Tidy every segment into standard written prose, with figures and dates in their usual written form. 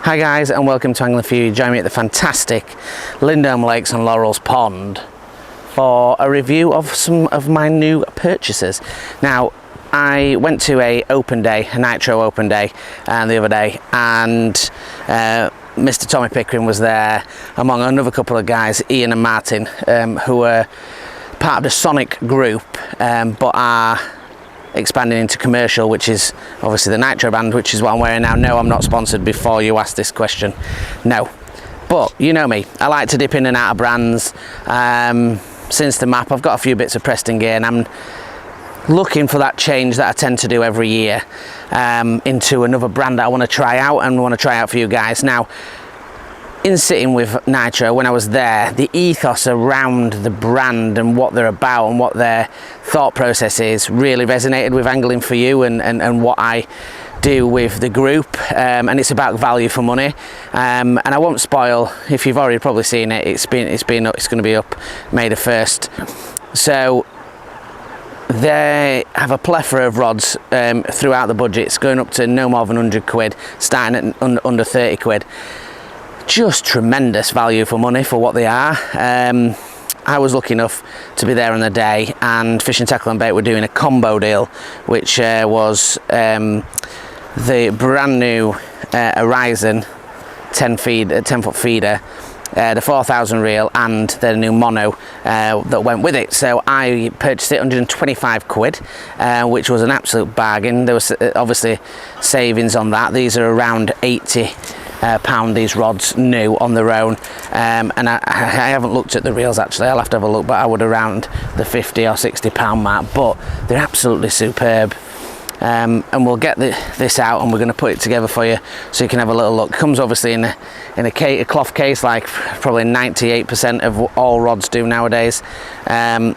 Hi guys, and welcome to Angling For You. Join me at the fantastic Lindholme Lakes and Laurels Pond for a review of some of my new purchases. Now, I went to a Nitro open day the other day, and Mr. Tommy Pickering was there, among another couple of guys, Ian and Martin, who were part of the Sonic group, but are expanding into commercial, which is obviously the Nitro band, which is what I'm wearing now. No, I'm not sponsored before you ask this question. No, but you know me, I like to dip in and out of brands. Since the map, I've got a few bits of Preston gear, and I'm looking for that change that I tend to do every year into another brand that I want to try out and want to try out for you guys. Now, in sitting with Nitro, when I was there, the ethos around the brand and what they're about and what their thought process is really resonated with Angling For You and what I do with the group, and it's about value for money, and I won't spoil if you've already probably seen it. It's going to be up May the 1st. So they have a plethora of rods throughout the budgets, going up to no more than 100 quid, starting at under 30 quid. Just tremendous value for money for what they are. I was lucky enough to be there on the day, and Fishing Tackle and Bait were doing a combo deal, which was the brand new Aryzon 10 foot feeder, the 4,000 reel, and the new mono that went with it. So I purchased it 125 quid, which was an absolute bargain. There was obviously savings on that. These are around 80 pound, these rods new on their own, and I haven't looked at the reels actually. I'll have to have a look, but I would around the 50 or 60 pound mark. But they're absolutely superb. And we'll get this out, and we're going to put it together for you so you can have a little look. It comes obviously in a cloth case, like probably 98% of all rods do nowadays, and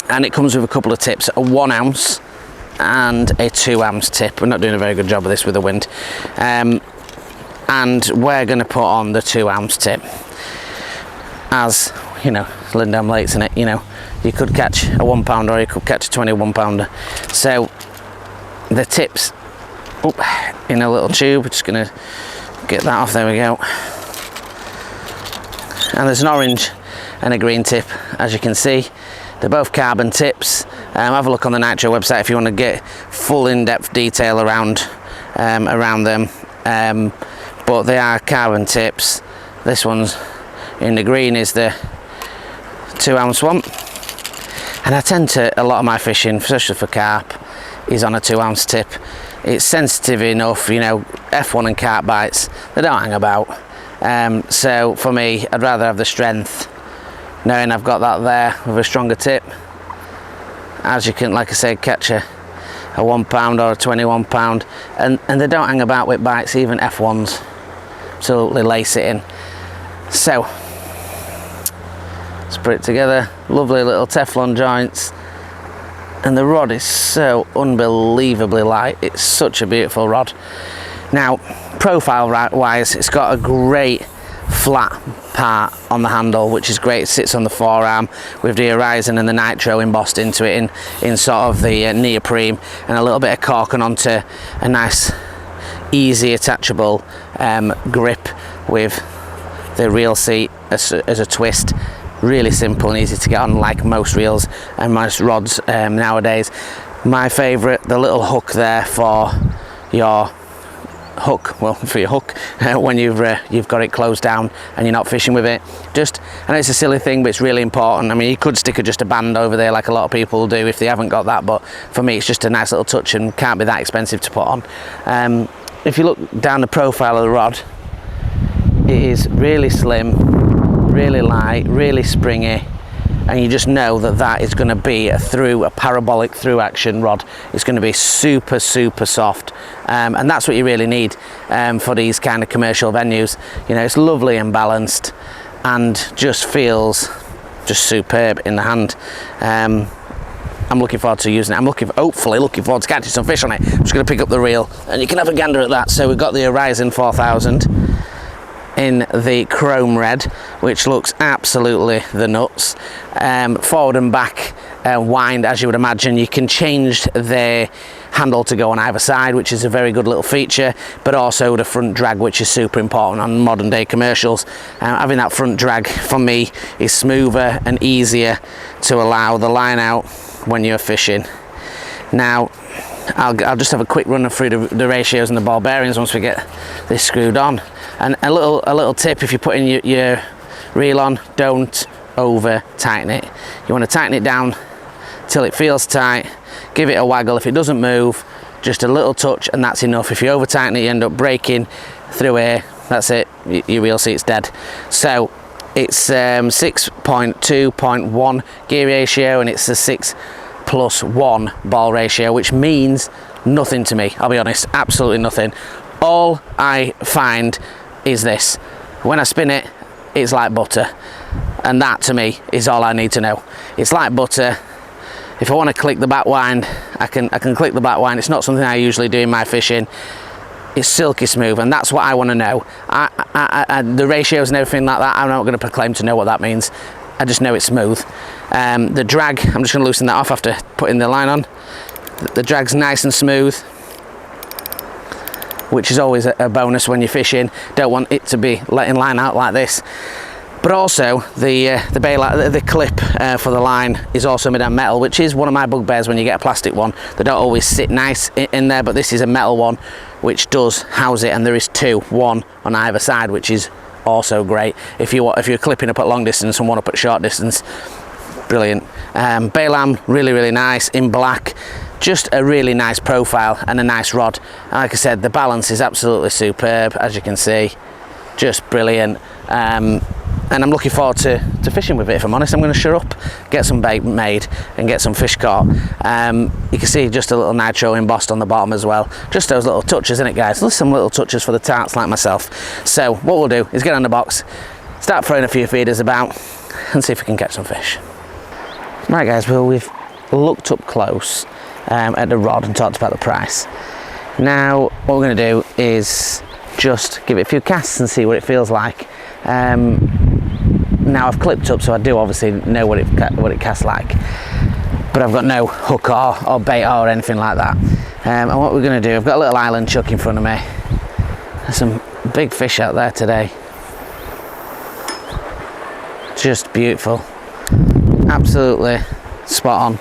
it comes with a couple of tips: a 1 ounce and a 2 ounce tip. We're not doing a very good job of this with the wind, and we're going to put on the 2 ounce tip. As you know, Lindholme Lakes in it, you know, you could catch a 1 pounder or you could catch a 21 pounder. So the tips in a little tube. We're just going to get that off. There we go. And there's an orange and a green tip, as you can see. They're both carbon tips. Have a look on the Nitro website if you want to get full in-depth detail around them. But they are carbon tips. This one's in the green is the 2 ounce one, and I tend to, a lot of my fishing, especially for carp, is on a 2 ounce tip. It's sensitive enough, you know. F1 and carp bites, they don't hang about, so for me, I'd rather have the strength knowing I've got that there with a stronger tip, as you can, like I said, catch a 1 pound or a 21 pound, and they don't hang about with bites. Even F1s absolutely lace it in. So let's put it together. Lovely little Teflon joints, and the rod is so unbelievably light. It's such a beautiful rod. Now, profile wise, it's got a great flat part on the handle, which is great. It sits on the forearm with the Aryzon and the Nitro embossed into it in sort of the neoprene, and a little bit of cork, and onto a nice easy attachable grip with the reel seat as a twist. Really simple and easy to get on, like most reels and most rods nowadays. My favourite, the little hook there for your hook, well, for your hook when you've got it closed down and you're not fishing with it. Just, I know it's a silly thing, but it's really important. I mean, you could stick just a band over there like a lot of people do if they haven't got that, but for me it's just a nice little touch and can't be that expensive to put on. If you look down the profile of the rod, it is really slim, really light, really springy, and you just know that that is going to be a parabolic through action rod. It's going to be super soft, and that's what you really need for these kind of commercial venues. You know, it's lovely and balanced, and just feels just superb in the hand. I'm looking forward to using it. Hopefully looking forward to catching some fish on it. I'm just going to pick up the reel and you can have a gander at that. So we've got the Aryzon 4000 in the chrome red, which looks absolutely the nuts. Forward and back wind, as you would imagine. You can change the handle to go on either side, which is a very good little feature, but also the front drag, which is super important on modern day commercials. Having that front drag for me is smoother and easier to allow the line out when you're fishing. Now I'll just have a quick run through the ratios and the ball bearings once we get this screwed on. And a little tip: if you're putting your reel on, don't over tighten it. You want to tighten it down till it feels tight, give it a waggle. If it doesn't move, just a little touch and that's enough. If you over tighten it, you end up breaking through here. That's it, your reel seat's dead. So it's 6.2.1 gear ratio, and it's a 6+1 ball ratio, which means nothing to me. I'll be honest, absolutely nothing. All I find is this: when I spin it, it's like butter, and that to me is all I need to know. It's like butter. If I want to click the back wind, I can click the back wind. It's not something I usually do in my fishing. It's silky smooth, and that's what I want to know. The ratios and everything like that, I'm not going to proclaim to know what that means. I just know it's smooth. The drag, I'm just going to loosen that off after putting the line on. The drag's nice and smooth, which is always a bonus when you're fishing. Don't want it to be letting line out like this. But also the clip for the line is also made out of metal, which is one of my bugbears when you get a plastic one. They don't always sit nice in there, but this is a metal one which does house it, and there is two, one on either side, which is also great if you're clipping up at long distance and one up at short distance. Brilliant. Baylam, really nice in black. Just a really nice profile and a nice rod. And like I said, the balance is absolutely superb, as you can see. Just brilliant. And I'm looking forward to fishing with it, if I'm honest. I'm going to shore up, get some bait made and get some fish caught. You can see just a little Nitro embossed on the bottom as well. Just those little touches, isn't it, guys? There's some little touches for the tarts like myself. So what we'll do is get on the box, start throwing a few feeders about and see if we can catch some fish. Right guys, well, we've looked up close at the rod and talked about the price. Now what we're going to do is just give it a few casts and see what it feels like. Now I've clipped up, so I do obviously know what it casts like, but I've got no hook or bait or anything like that. And what we're going to do, I've got a little island chuck in front of me. There's some big fish out there today. Just beautiful, absolutely spot on.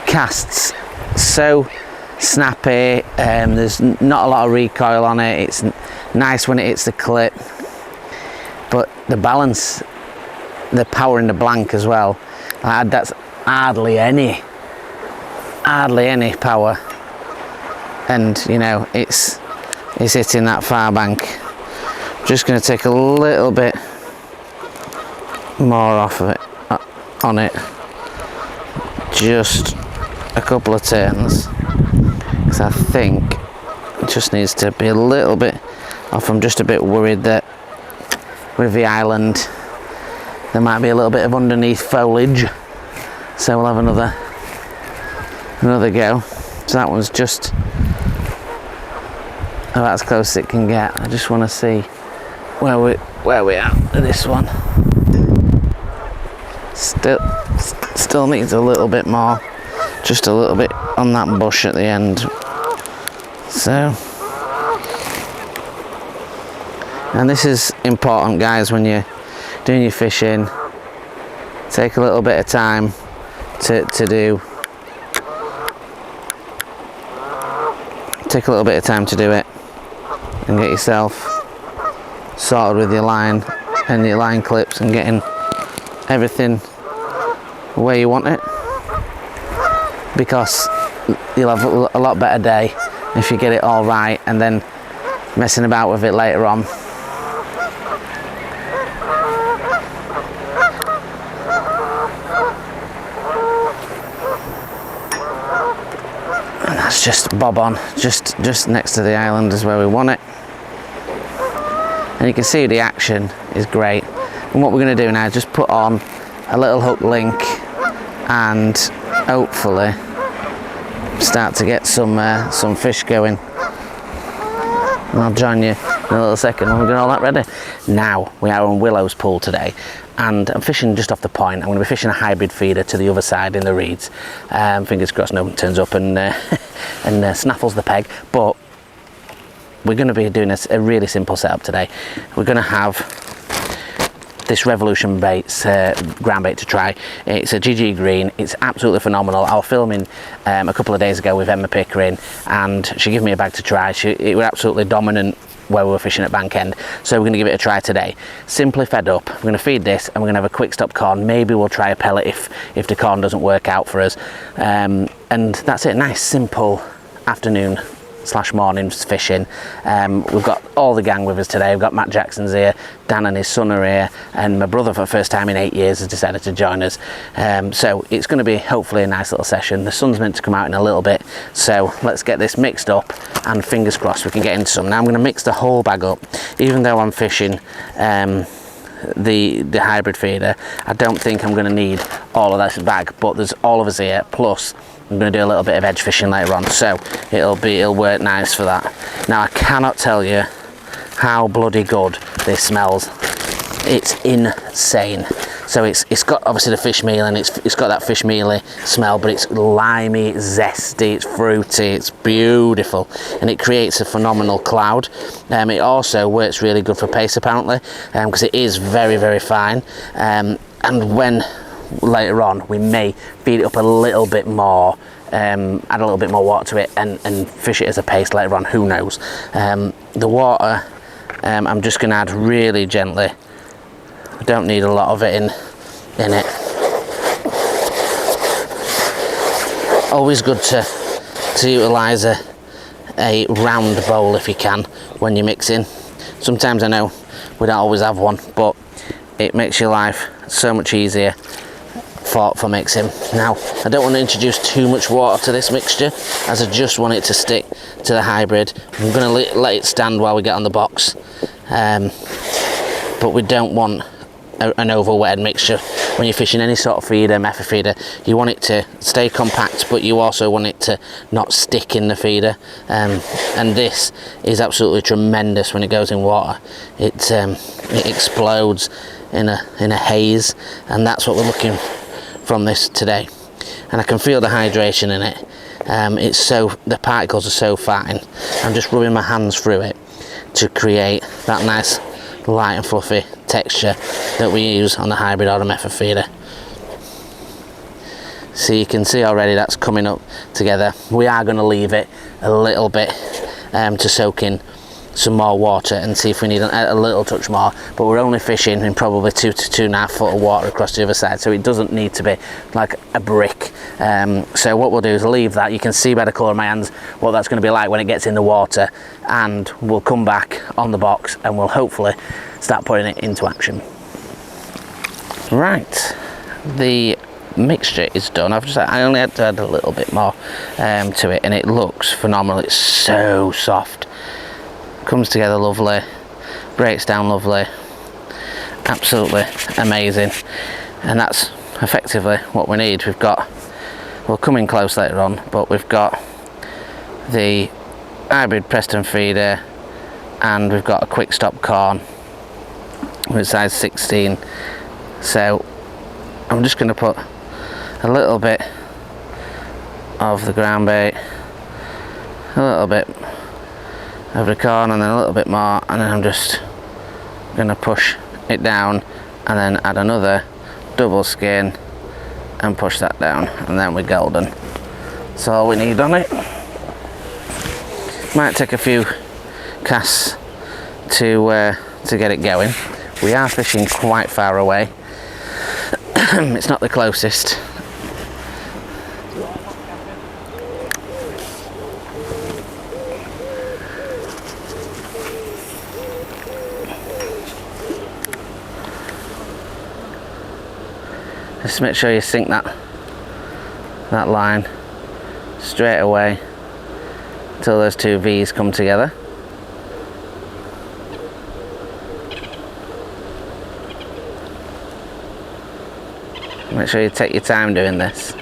Casts so snappy, there's not a lot of recoil on it. It's nice when it hits the clip, but the balance, the power in the blank as well, that's hardly any power, and you know it's hitting that far bank. Just going to take a little bit more off of it on it, just a couple of turns, because I think it just needs to be a little bit off. I'm just a bit worried that with the island there might be a little bit of underneath foliage, so we'll have another go. So that one's just about as close as it can get. I just want to see where we are with this one. Still needs a little bit more, just a little bit on that bush at the end. So, and this is important, guys, when you're doing your fishing. Take a little bit of time to do. Take a little bit of time to do it, and get yourself sorted with your line and your line clips and getting everything where you want it, because you'll have a lot better day if you get it all right and then messing about with it later on. And that's just bob on, just next to the island is where we want it. And you can see the action is great. And what we're going to do now is just put on a little hook link and hopefully start to get some fish going. And I'll join you in a little second when we've got all that ready. Now we are on Willow's pool today, and I'm fishing just off the point. I'm going to be fishing a hybrid feeder to the other side in the reeds. Fingers crossed no one turns up and snaffles the peg, but we're going to be doing a really simple setup today. We're going to have this Revolution baits, ground bait to try. It's a GG green, it's absolutely phenomenal. I was filming a couple of days ago with Emma Pickering, and she gave me a bag to try. It was absolutely dominant where we were fishing at Bank End, so we're going to give it a try today. Simply fed up, we're going to feed this and we're going to have a quick stop corn. Maybe we'll try a pellet if the corn doesn't work out for us, and that's it. Nice simple afternoon / mornings fishing. We've got all the gang with us today. We've got Matt Jackson's here, Dan and his son are here, and my brother for the first time in 8 years has decided to join us. So it's going to be hopefully a nice little session. The sun's meant to come out in a little bit, so let's get this mixed up and fingers crossed we can get into some. Now I'm going to mix the whole bag up. Even though I'm fishing the hybrid feeder, I don't think I'm going to need all of this bag, but there's all of us here, plus I'm going to do a little bit of edge fishing later on, so it'll work nice for that. Now I cannot tell you how bloody good this smells. It's insane. So it's got obviously the fish meal, and it's got that fish mealy smell, but it's limey, it's zesty, it's fruity, it's beautiful, and it creates a phenomenal cloud. It also works really good for pace apparently, because it is very, very fine, and when later on we may feed it up a little bit more, add a little bit more water to it and fish it as a paste later on, who knows. The water, I'm just going to add really gently. I don't need a lot of it in it. Always good to utilise a round bowl if you can when you're mixing. Sometimes I know we don't always have one, but it makes your life so much easier for mixing. Now I don't want to introduce too much water to this mixture, as I just want it to stick to the hybrid. I'm going to let it stand while we get on the box, but we don't want an over wetted mixture. When you're fishing any sort of feeder, method feeder, you want it to stay compact, but you also want it to not stick in the feeder, and this is absolutely tremendous when it goes in water. It explodes in a haze, and that's what we're looking from this today. And I can feel the hydration in it. The particles are so fine. I'm just rubbing my hands through it to create that nice light and fluffy texture that we use on the hybrid or the method feeder. So you can see already that's coming up together. We are going to leave it a little bit to soak in some more water and see if we need a little touch more, but we're only fishing in probably 2 to 2.5 foot of water across the other side, so it doesn't need to be like a brick. So what we'll do is leave that. You can see by the colour of my hands what that's going to be like when it gets in the water, and we'll come back on the box and we'll hopefully start putting it into action. Right, the mixture is done. I only had to add a little bit more to it, and it looks phenomenal. It's so soft, comes together lovely, breaks down lovely, absolutely amazing. And that's effectively what we need. We'll come in close later on, but we've got the hybrid Preston feeder, and we've got a quick stop corn with size 16. So I'm just going to put a little bit of the ground bait, a little bit of the corn, and then a little bit more, and then I'm just going to push it down and then add another double skin and push that down, and then we're golden. That's all we need on it. Might take a few casts to get it going. We are fishing quite far away. It's not the closest. Just make sure you sink that line straight away until those two V's come together. Make sure you take your time doing this.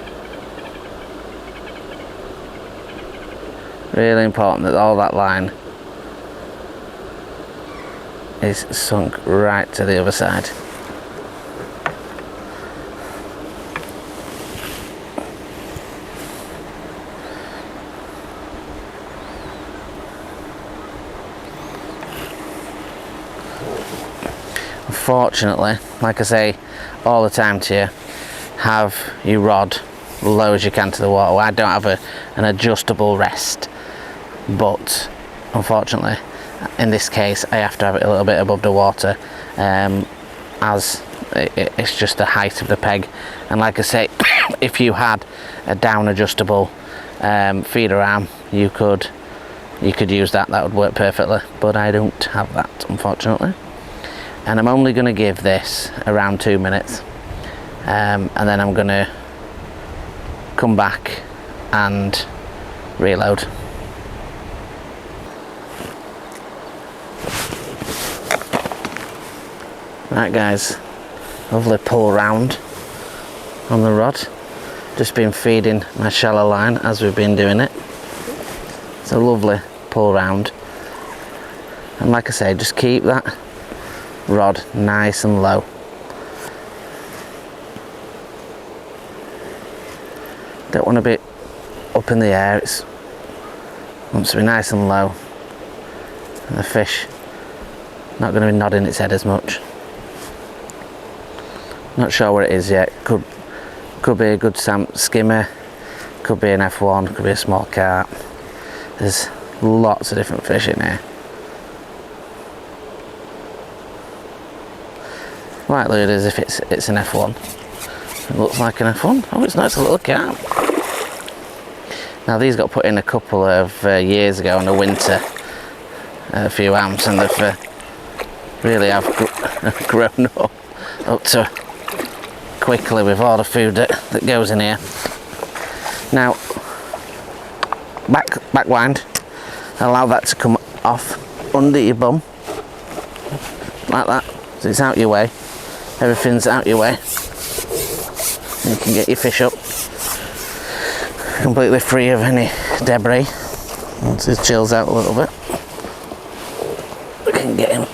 Really important that all that line is sunk right to the other side. unfortunately, like I say all the time to you, have your rod low as you can to the water. I don't have an adjustable rest, but unfortunately in this case I have to have it a little bit above the water, as it's just the height of the peg. And like I say, if you had a down adjustable feeder arm, you could use that would work perfectly, but I don't have that, unfortunately. And I'm only going to give this around 2 minutes, and then I'm going to come back and reload. Right guys, lovely pull round on the rod. Just been feeding my shallow line as we've been doing it. It's a lovely pull round, and like I say, just keep that rod nice and low. Don't want to be up in the air, it wants to be nice and low, and the fish not going to be nodding its head as much. Not sure what it is yet. Could be a good skimmer, could be an F1, could be a small carp. There's lots of different fish in here. Likely it is if it's an F1. It looks like an F1. Oh, it's not, it's a little carp. Now these got put in a couple of years ago in the winter, a few amps, and they've really have grown up to quickly with all the food that goes in here. Now, back wind, allow that to come off under your bum, like that, so it's out your way, everything's out your way. You can get your fish up completely free of any debris. Once it chills out a little bit, we can get him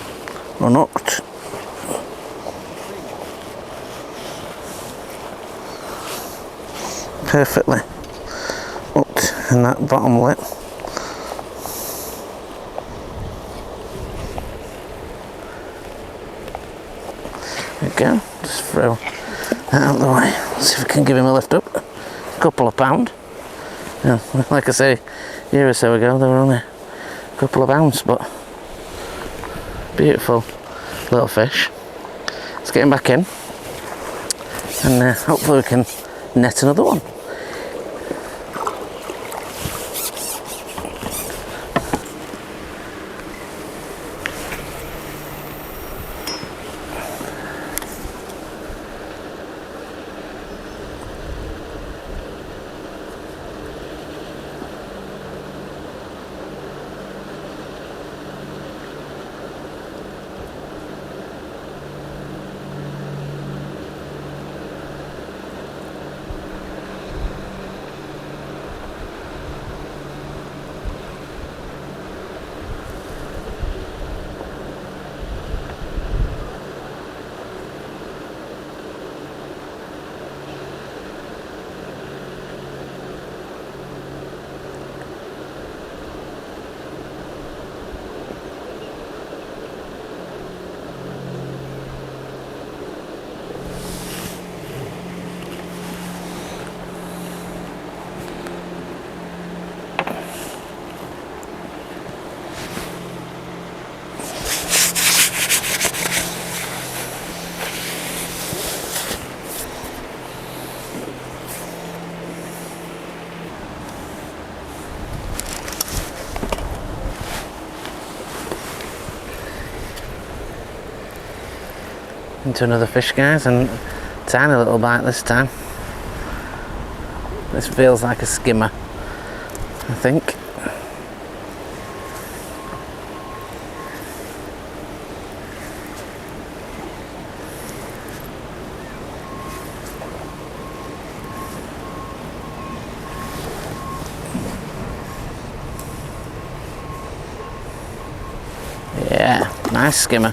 unhooked. Perfectly hooked in that bottom lip. There we go, just throw that out of the way. See if we can give him a lift up. A couple of pound. Yeah, like I say, a year or so ago they were only a couple of pounds, but beautiful little fish. Let's get him back in, and hopefully we can net another one. Into another fish, guys, and tiny little bite this time. This feels like a skimmer, I think. Yeah, nice skimmer.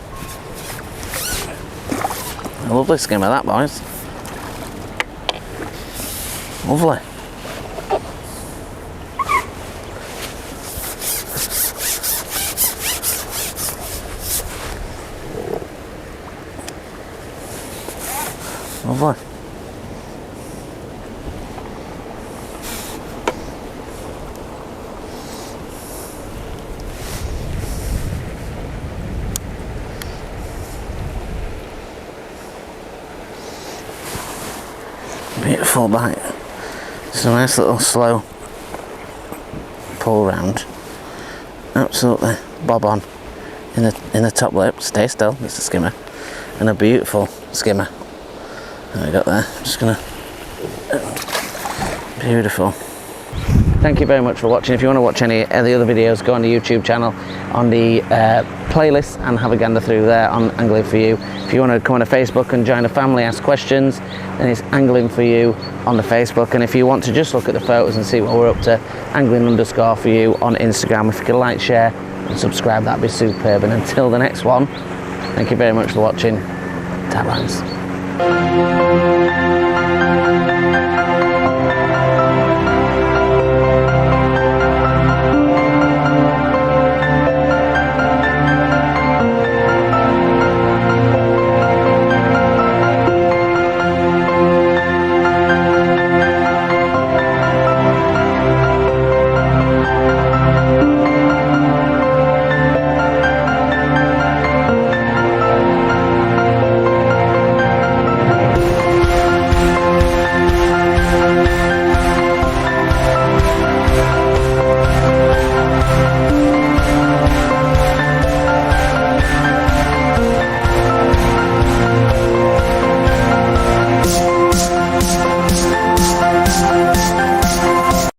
A lovely skimmer that, boys. Lovely. Lovely. Beautiful bite. It's a nice little slow pull round. Absolutely bob on in the top lip. Stay still, it's a skimmer. And a beautiful skimmer. There we got there. Just gonna beautiful. Thank you very much for watching. If you want to watch any of the other videos, go on the YouTube channel on the playlist and have a gander through there on Angling For You. If you want to come on to Facebook and join the family, ask questions, then it's Angling For You on the Facebook. And if you want to just look at the photos and see what we're up to, Angling_for You on Instagram. If you could like, share and subscribe, that'd be superb. And until the next one, thank you very much for watching. Tat lines.